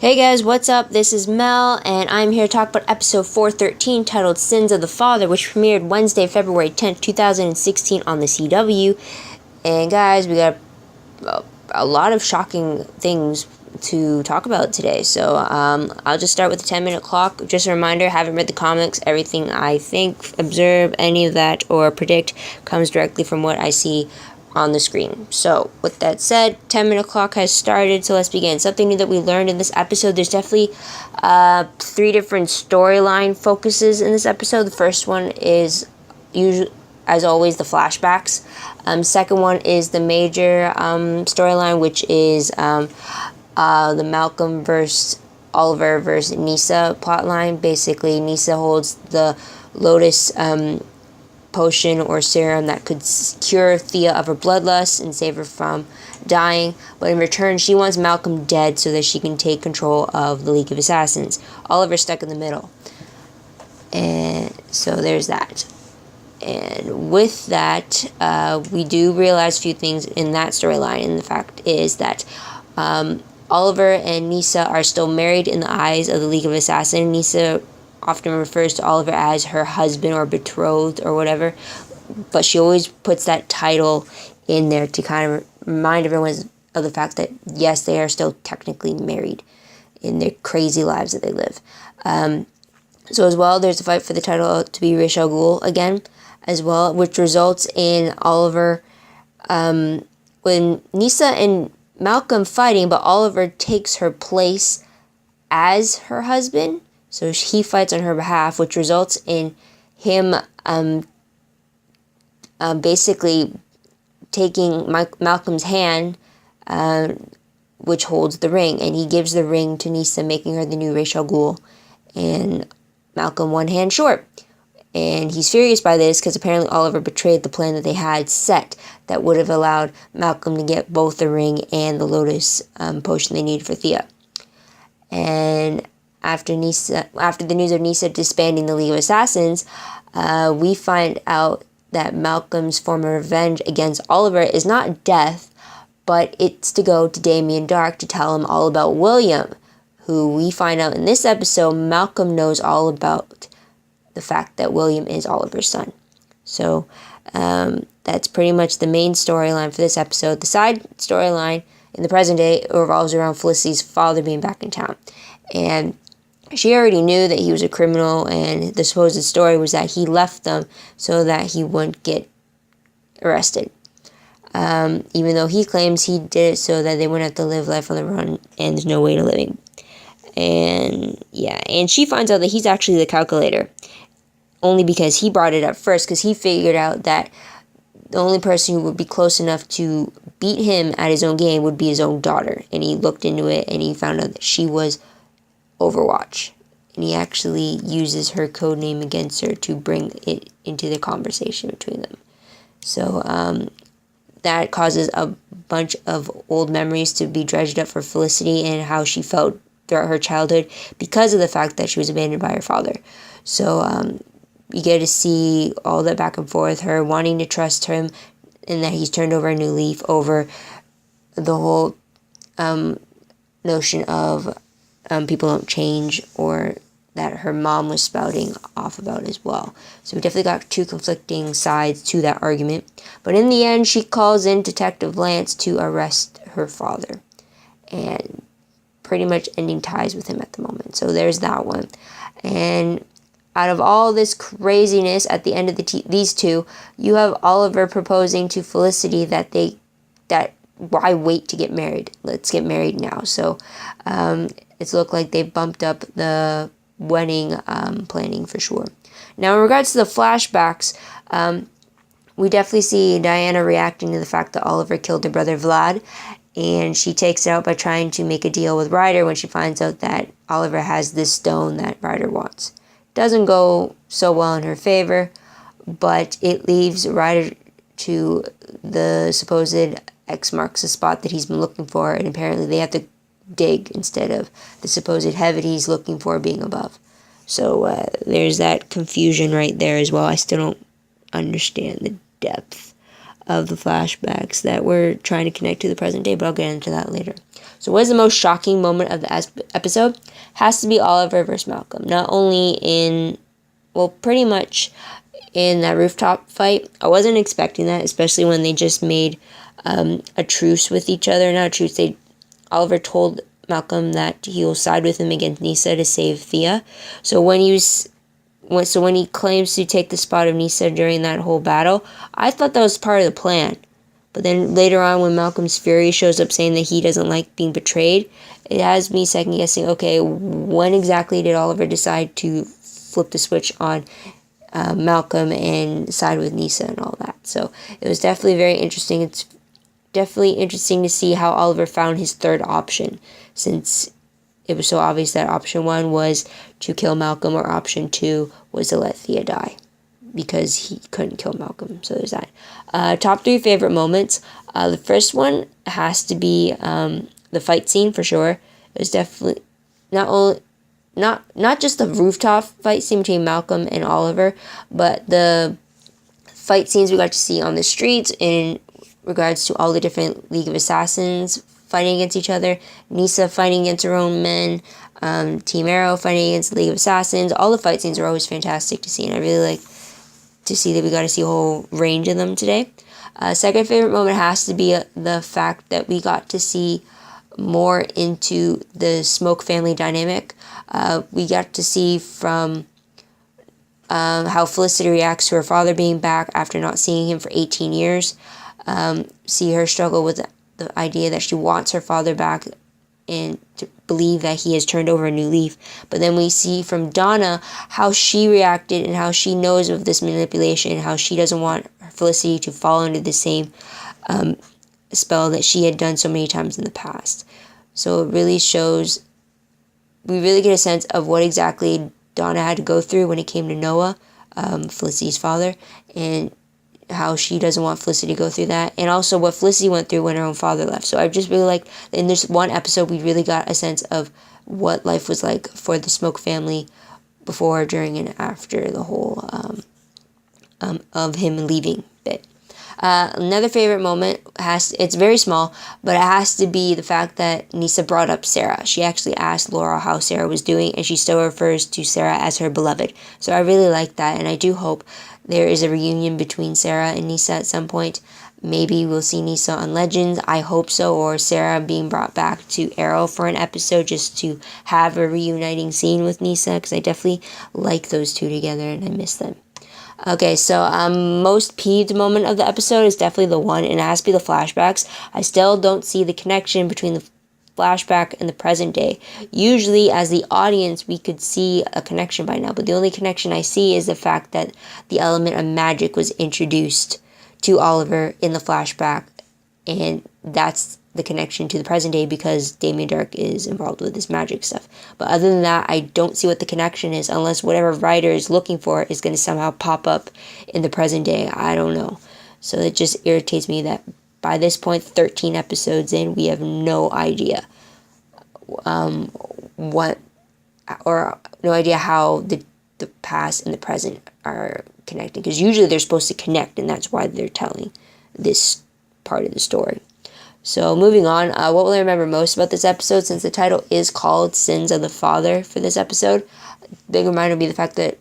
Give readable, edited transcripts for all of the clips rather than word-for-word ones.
Hey guys, what's up? This is Mel, and I'm here to talk about episode 413 titled Sins of the Father, which premiered Wednesday, February 10th, 2016 on the CW. And guys, we got a lot of shocking things to talk about today. So I'll just start with the 10-minute clock. Just a reminder, haven't read the comics. Everything I think, observe, any of that, or predict comes directly from what I see on the screen. So with that said, 10-minute clock has started, so let's begin. Something new that we learned in this episode: there's definitely 3 different storyline focuses in this episode. The first one is usually, as always, the flashbacks. Second one is the major storyline, which is the Malcolm versus Oliver versus Nisa plotline. Basically, Nisa holds the Lotus potion or serum that could cure Thea of her bloodlust and save her from dying, but in return she wants Malcolm dead so that she can take control of the League of Assassins. Oliver's stuck in the middle, and so there's that. And with that, we do realize a few things in that storyline, and the fact is that Oliver and Nisa are still married in the eyes of the League of Assassins. Nisa often refers to Oliver as her husband or betrothed or whatever, but she always puts that title in there to kind of remind everyone of the fact that yes, they are still technically married in their crazy lives that they live. So as well, there's a fight for the title to be Ra's al Ghul again as well, which results in Oliver when Nisa and Malcolm fighting, but Oliver takes her place as her husband. So he fights on her behalf, which results in him basically taking Malcolm's hand, which holds the ring, and he gives the ring to Nisa, making her the new Ra's al Ghul, and Malcolm one hand short. And he's furious by this because apparently Oliver betrayed the plan that they had set that would have allowed Malcolm to get both the ring and the Lotus potion they needed for Thea. And after the news of Nisa disbanding the League of Assassins, we find out that Malcolm's form of revenge against Oliver is not death, but it's to go to Damien Darhk to tell him all about William, who we find out in this episode Malcolm knows all about the fact that William is Oliver's son. So that's pretty much the main storyline for this episode. The side storyline in the present day revolves around Felicity's father being back in town. And she already knew that he was a criminal, and the supposed story was that he left them so that he wouldn't get arrested. Even though he claims he did it so that they wouldn't have to live life on the run, and there's no way to living. And yeah, and she finds out that he's actually the calculator, only because he brought it up first, because he figured out that the only person who would be close enough to beat him at his own game would be his own daughter. And he looked into it, and he found out that she was Overwatch, and he actually uses her code name against her to bring it into the conversation between them. So that causes a bunch of old memories to be dredged up for Felicity and how she felt throughout her childhood because of the fact that she was abandoned by her father. So you get to see all that back and forth, her wanting to trust him and that he's turned over a new leaf over the whole notion of people don't change, or that her mom was spouting off about as well. So we definitely got 2 conflicting sides to that argument. But in the end, she calls in Detective Lance to arrest her father, and pretty much ending ties with him at the moment. So there's that one. And out of all this craziness at the end of these two, you have Oliver proposing to Felicity that why wait to get married? Let's get married now. So it's looked like they bumped up the wedding planning for sure. Now, in regards to the flashbacks, we definitely see Diana reacting to the fact that Oliver killed her brother Vlad, and she takes it out by trying to make a deal with Ryder when she finds out that Oliver has this stone that Ryder wants. Doesn't go so well in her favor, but it leaves Ryder to the supposed X marks the spot that he's been looking for, and apparently they have to dig instead of the supposed heaven he's looking for being above. So there's that confusion right there as well. I still don't understand the depth of the flashbacks that were trying to connect to the present day, but I'll get into that later. So what is the most shocking moment of the episode? Has to be Oliver versus Malcolm. Not only in, well, pretty much in that rooftop fight. I wasn't expecting that, especially when they just made a truce with each other. Not a truce, Oliver told Malcolm that he will side with him against Nyssa to save Thea. So when he claims to take the spot of Nyssa during that whole battle, I thought that was part of the plan. But then later on, when Malcolm's fury shows up saying that he doesn't like being betrayed, it has me second guessing, okay, when exactly did Oliver decide to flip the switch on Malcolm and side with Nyssa and all that? So it was definitely very interesting. It's definitely interesting to see how Oliver found his third option, since it was so obvious that option 1 was to kill Malcolm, or option 2 was to let Thea die, because he couldn't kill Malcolm. So there's that. Top 3 favorite moments. The first one has to be the fight scene for sure. It was definitely not just the rooftop fight scene between Malcolm and Oliver, but the fight scenes we got to see on the streets in regards to all the different League of Assassins fighting against each other, Nyssa fighting against her own men, Team Arrow fighting against the League of Assassins. All the fight scenes are always fantastic to see, and I really like to see that we got to see a whole range of them today. Second favorite moment has to be the fact that we got to see more into the Smoke family dynamic. We got to see from how Felicity reacts to her father being back after not seeing him for 18 years. See her struggle with the idea that she wants her father back and to believe that he has turned over a new leaf. But then we see from Donna how she reacted and how she knows of this manipulation, how she doesn't want Felicity to fall under the same spell that she had done so many times in the past. So it really shows, we really get a sense of what exactly Donna had to go through when it came to Noah, Felicity's father, and how she doesn't want Felicity to go through that, and also what Felicity went through when her own father left. So I just really like, in this one episode, we really got a sense of what life was like for the Smoke family before, during, and after the whole of him leaving bit. Another favorite moment it's very small, but it has to be the fact that Nyssa brought up Sarah. She actually asked Laura how Sarah was doing, and she still refers to Sarah as her beloved. So I really like that, and I do hope there is a reunion between Sarah and Nyssa at some point. Maybe we'll see Nyssa on Legends. I hope so, or Sarah being brought back to Arrow for an episode just to have a reuniting scene with Nyssa, because I definitely like those two together and I miss them. Okay, so most peeved moment of the episode is definitely the one, and it has to be the flashbacks. I still don't see the connection between the flashback and the present day. Usually, as the audience, we could see a connection by now, but the only connection I see is the fact that the element of magic was introduced to Oliver in the flashback, and that's the connection to the present day because Damien Darhk is involved with this magic stuff. But other than that, I don't see what the connection is, unless whatever writer is looking for is going to somehow pop up in the present day. I don't know. So it just irritates me that by this point, 13 episodes in, we have no idea what, or no idea how the past and the present are connected, because usually they're supposed to connect, and that's why they're telling this part of the story. So moving on, what will I remember most about this episode, since the title is called Sins of the Father for this episode? Big reminder would be the fact that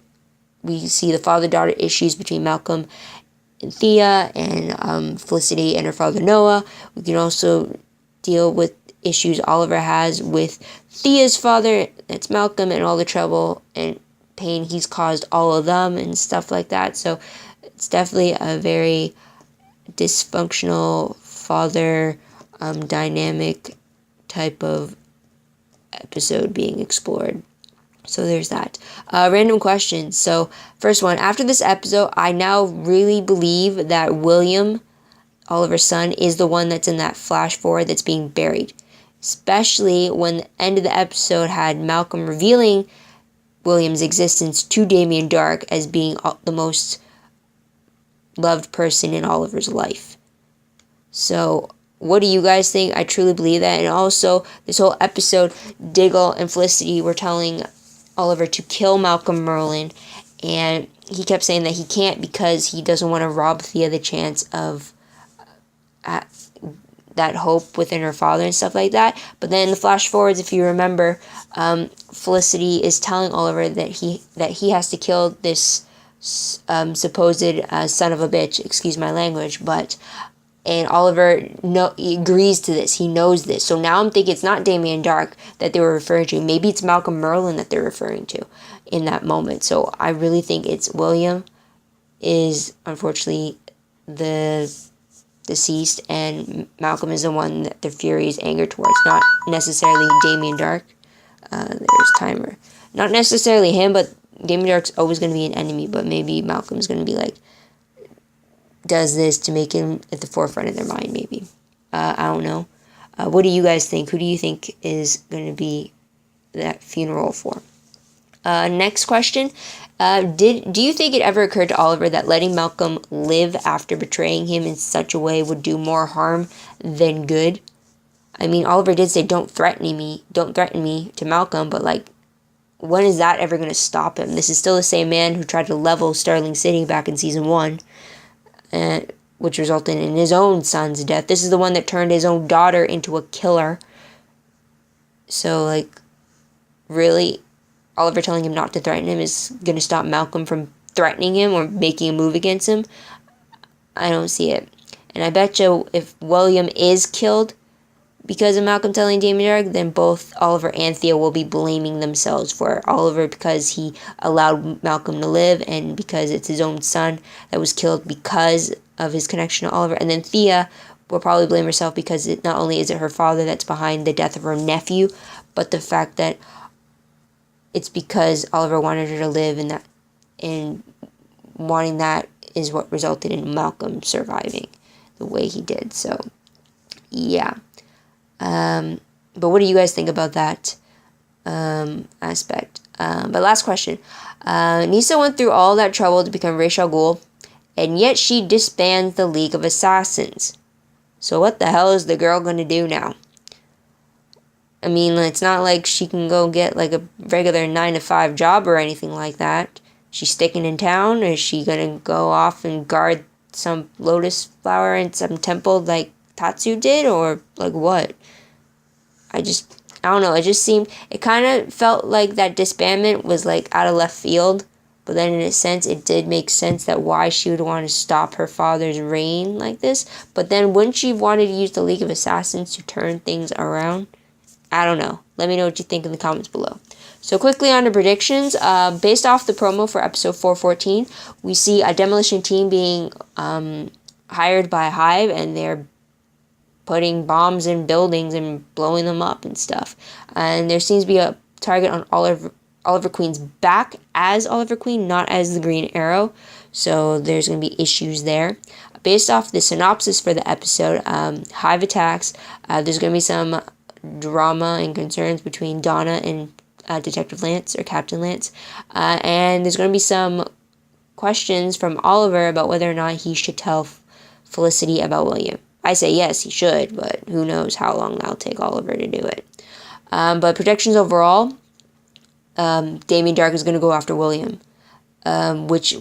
we see the father-daughter issues between Malcolm and Thea, and Felicity and her father Noah. We can also deal with issues Oliver has with Thea's father, that's Malcolm, and all the trouble and pain he's caused all of them and stuff like that. So it's definitely a very dysfunctional father dynamic type of episode being explored. So there's that. Random questions. So first one, after this episode, I now really believe that William, Oliver's son, is the one that's in that flash forward that's being buried. Especially when the end of the episode had Malcolm revealing William's existence to Damien Darhk as being the most loved person in Oliver's life. So what do you guys think? I truly believe that. And also, this whole episode, Diggle and Felicity were telling Oliver to kill Malcolm Merlyn, and he kept saying that he can't because he doesn't want to rob Thea the chance of that hope within her father and stuff like that. But then the flash forwards, if you remember, Felicity is telling Oliver that he has to kill this supposed son of a bitch, excuse my language, and Oliver he agrees to this. He knows this. So now I'm thinking it's not Damien Dark that they were referring to. Maybe it's Malcolm Merlyn that they're referring to in that moment. So I really think it's William is unfortunately the deceased, and Malcolm is the one that the Fury is angered towards, not necessarily Damien Dark. There's timer. Not necessarily him, but Damien Dark's always going to be an enemy, but maybe Malcolm's going to be like, does this to make him at the forefront of their mind, maybe. I don't know. What do you guys think? Who do you think is going to be that funeral for? Next question. Do you think it ever occurred to Oliver that letting Malcolm live after betraying him in such a way would do more harm than good? I mean, Oliver did say, don't threaten me to Malcolm, but like, when is that ever going to stop him? This is still the same man who tried to level Starling City back in season 1, which resulted in his own son's death. This is the one that turned his own daughter into a killer. So, like, really, Oliver telling him not to threaten him is going to stop Malcolm from threatening him or making a move against him? I don't see it. And I bet you if William is killed because of Malcolm telling Damien Dark, then both Oliver and Thea will be blaming themselves for it. Oliver because he allowed Malcolm to live, and because it's his own son that was killed because of his connection to Oliver. And then Thea will probably blame herself because not only is it her father that's behind the death of her nephew, but the fact that it's because Oliver wanted her to live, and wanting that is what resulted in Malcolm surviving the way he did. So, yeah. But what do you guys think about that aspect? But last question. Nisa went through all that trouble to become Ra's al Ghul, and yet she disbands the League of Assassins. So what the hell is the girl going to do now? I mean, it's not like she can go get like a regular 9-to-5 job or anything like that. She's sticking in town, or is she going to go off and guard some lotus flower in some temple like Tatsu did, or like what? I don't know, it kind of felt like that disbandment was like out of left field, but then in a sense it did make sense that why she would want to stop her father's reign like this. But then wouldn't she have wanted to use the League of Assassins to turn things around? I don't know. Let me know what you think in the comments below. So quickly on to predictions. Based off the promo for episode 414, we see a demolition team being hired by Hive, and they're putting bombs in buildings and blowing them up and stuff. And there seems to be a target on Oliver Queen's back as Oliver Queen, not as the Green Arrow. So there's going to be issues there. Based off the synopsis for the episode, Hive attacks. There's going to be some drama and concerns between Donna and Detective Lance, or Captain Lance. And there's going to be some questions from Oliver about whether or not he should tell Felicity about William. I say yes, he should, but who knows how long that'll take Oliver to do it. But predictions overall, Damien Dark is going to go after William, which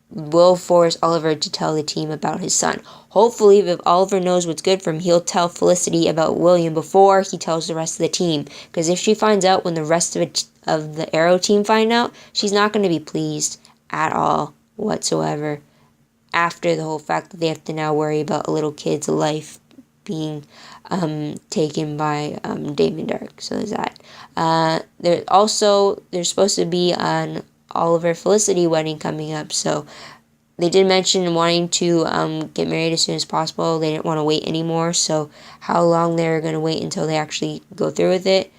will force Oliver to tell the team about his son. Hopefully, if Oliver knows what's good for him, he'll tell Felicity about William before he tells the rest of the team. Because if she finds out when the rest of the Arrow team find out, she's not going to be pleased at all whatsoever. After the whole fact that they have to now worry about a little kid's life being taken by Damien Dark. So there's that. There's supposed to be an Oliver Felicity wedding coming up. So they did mention wanting to get married as soon as possible. They didn't want to wait anymore. So how long they're going to wait until they actually go through with it,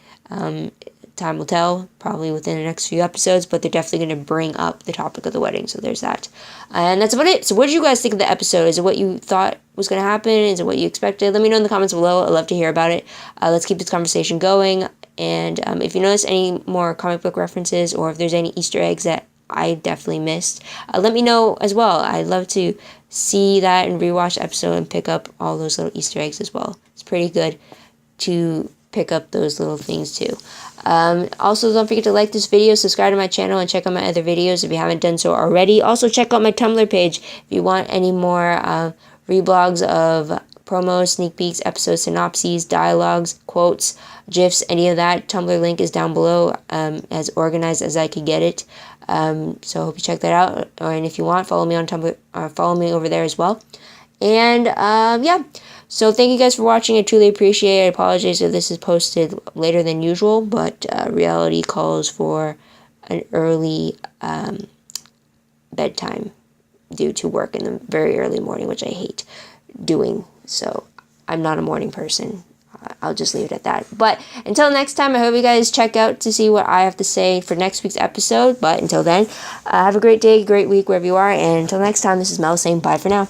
time will tell, probably within the next few episodes, but they're definitely going to bring up the topic of the wedding, so there's that. And that's about it. So what did you guys think of the episode? Is it what you thought was going to happen? Is it what you expected? Let me know in the comments below. I'd love to hear about it. Let's keep this conversation going. And if you notice any more comic book references, or if there's any Easter eggs that I definitely missed, let me know as well. I'd love to see that and rewatch the episode and pick up all those little Easter eggs as well. It's pretty good to pick up those little things too. Also, don't forget to like this video, subscribe to my channel, and check out my other videos if you haven't done so already. Also, check out my Tumblr page if you want any more reblogs of promos, sneak peeks, episode synopses, dialogues, quotes, GIFs, any of that. Tumblr link is down below, as organized as I could get it. So I hope you check that out. And if you want, follow me on Tumblr, or follow me over there as well. And yeah, so thank you guys for watching. I truly appreciate it. I apologize if this is posted later than usual, but reality calls for an early bedtime due to work in the very early morning, which I hate doing. So I'm not a morning person. I'll just leave it at that. But until next time, I hope you guys check out to see what I have to say for next week's episode. But until then, have a great day, great week, wherever you are. And until next time, this is Mel saying bye for now.